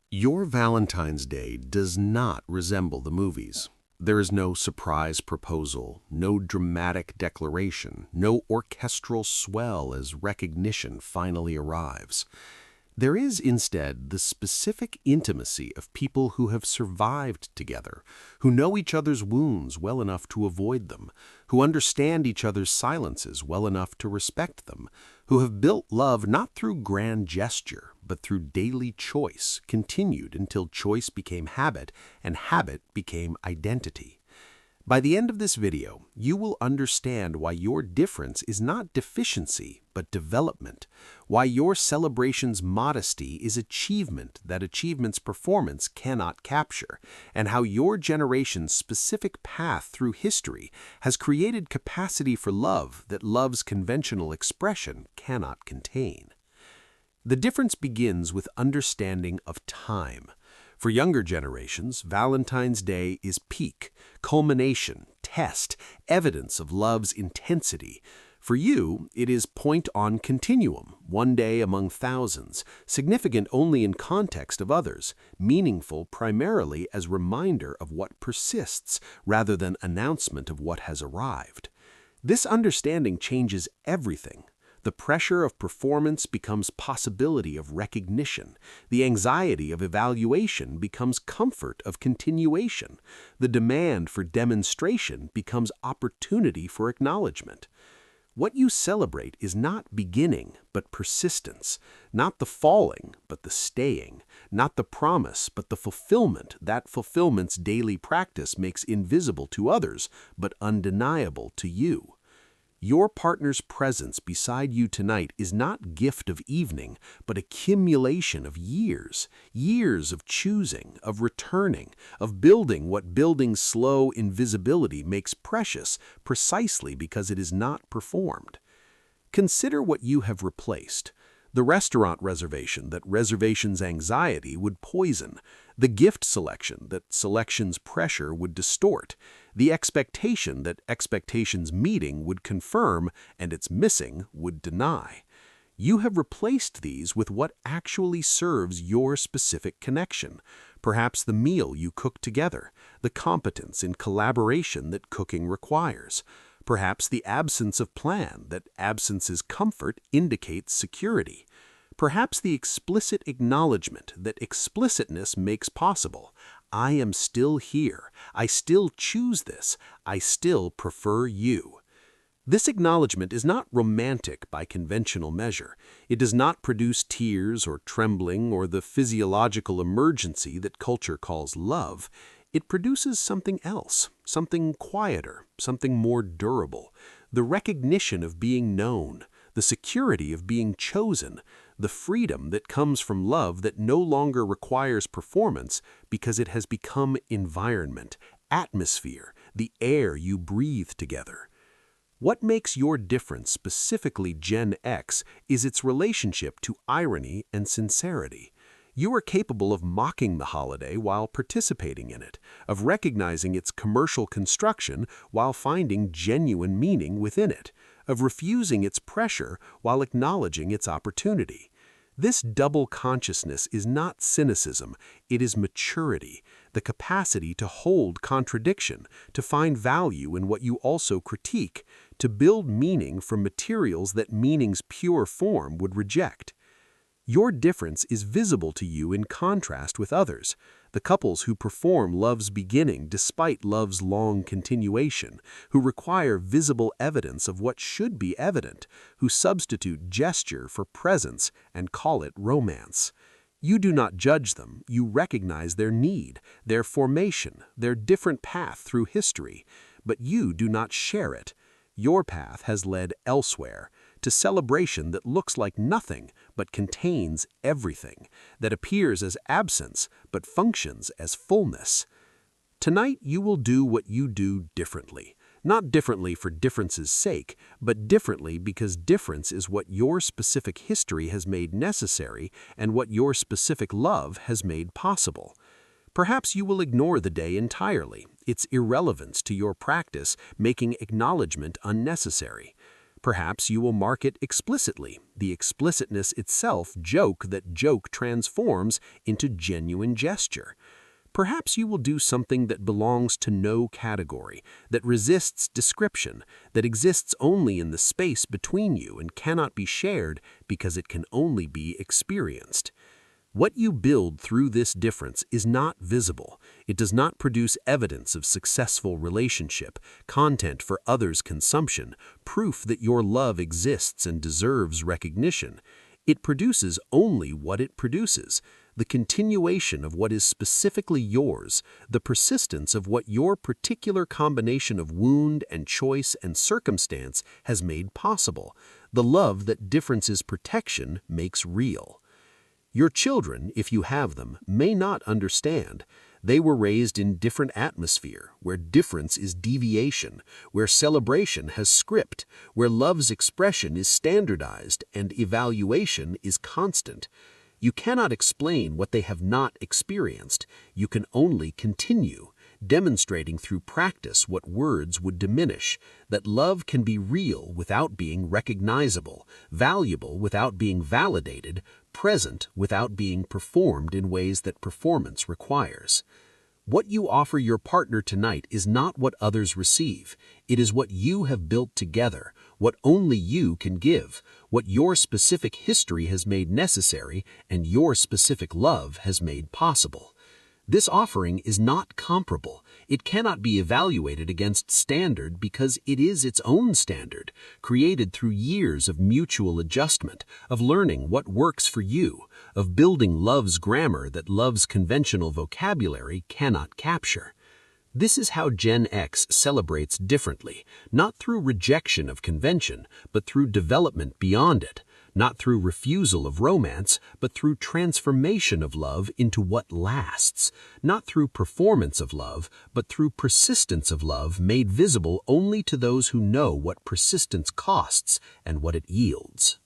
Your Valentine's Day does not resemble the movies. There is no surprise proposal, no dramatic declaration, no orchestral swell as recognition finally arrives. There is instead the specific intimacy of people who have survived together, who know each other's wounds well enough to avoid them, who understand each other's silences well enough to respect them, who have built love not through grand gesture, but through daily choice, continued until choice became habit and habit became identity. By the end of this video, you will understand why your difference is not deficiency, but development, why your celebration's modesty is achievement that achievement's performance cannot capture, and how your generation's specific path through history has created capacity for love that love's conventional expression cannot contain. The difference begins with understanding of time. For younger generations, Valentine's Day is peak, culmination, test, evidence of love's intensity. For you, it is point on continuum, one day among thousands, significant only in context of others, meaningful primarily as reminder of what persists rather than announcement of what has arrived. This understanding changes everything. The pressure of performance becomes possibility of recognition. The anxiety of evaluation becomes comfort of continuation. The demand for demonstration becomes opportunity for acknowledgement. What you celebrate is not beginning, but persistence, not the falling, but the staying, not the promise, but the fulfillment that fulfillment's daily practice makes invisible to others, but undeniable to you. Your partner's presence beside you tonight is not gift of evening, but accumulation of years, years of choosing, of returning, of building what building slow invisibility makes precious precisely because it is not performed. Consider what you have replaced. The restaurant reservation that reservation's anxiety would poison, the gift selection that selection's pressure would distort, the expectation that expectation's meeting would confirm and its missing would deny. You have replaced these with what actually serves your specific connection, perhaps the meal you cook together, the competence in collaboration that cooking requires. Perhaps the absence of plan that absence's comfort indicates security. Perhaps the explicit acknowledgement that explicitness makes possible. I am still here. I still choose this. I still prefer you. This acknowledgement is not romantic by conventional measure. It does not produce tears or trembling or the physiological emergency that culture calls love. It produces something else, something quieter, something more durable, the recognition of being known, the security of being chosen, the freedom that comes from love that no longer requires performance because it has become environment, atmosphere, the air you breathe together. What makes your difference, specifically Gen X, is its relationship to irony and sincerity. You are capable of mocking the holiday while participating in it, of recognizing its commercial construction while finding genuine meaning within it, of refusing its pressure while acknowledging its opportunity. This double consciousness is not cynicism, it is maturity, the capacity to hold contradiction, to find value in what you also critique, to build meaning from materials that meaning's pure form would reject. Your difference is visible to you in contrast with others, the couples who perform love's beginning despite love's long continuation, who require visible evidence of what should be evident, who substitute gesture for presence and call it romance. You do not judge them, you recognize their need, their formation, their different path through history, but you do not share it. Your path has led elsewhere, to celebration that looks like nothing but contains everything, that appears as absence but functions as fullness. Tonight you will do what you do differently, not differently for difference's sake, but differently because difference is what your specific history has made necessary and what your specific love has made possible. Perhaps you will ignore the day entirely, its irrelevance to your practice, making acknowledgement unnecessary. Perhaps you will mark it explicitly, the explicitness itself joke that joke transforms into genuine gesture. Perhaps you will do something that belongs to no category, that resists description, that exists only in the space between you and cannot be shared because it can only be experienced. What you build through this difference is not visible. It does not produce evidence of successful relationship, content for others' consumption, proof that your love exists and deserves recognition. It produces only what it produces, the continuation of what is specifically yours, the persistence of what your particular combination of wound and choice and circumstance has made possible, the love that difference's protection makes real. Your children, if you have them, may not understand. They were raised in different atmosphere, where difference is deviation, where celebration has script, where love's expression is standardized and evaluation is constant. You cannot explain what they have not experienced. You can only continue, demonstrating through practice what words would diminish, that love can be real without being recognizable, valuable without being validated, present without being performed in ways that performance requires. What you offer your partner tonight is not what others receive. It is what you have built together, what only you can give, what your specific history has made necessary and your specific love has made possible. This offering is not comparable. It cannot be evaluated against standard because it is its own standard, created through years of mutual adjustment, of learning what works for you, of building love's grammar that love's conventional vocabulary cannot capture. This is how Gen X celebrates differently, not through rejection of convention, but through development beyond it, not through refusal of romance, but through transformation of love into what lasts, not through performance of love, but through persistence of love made visible only to those who know what persistence costs and what it yields.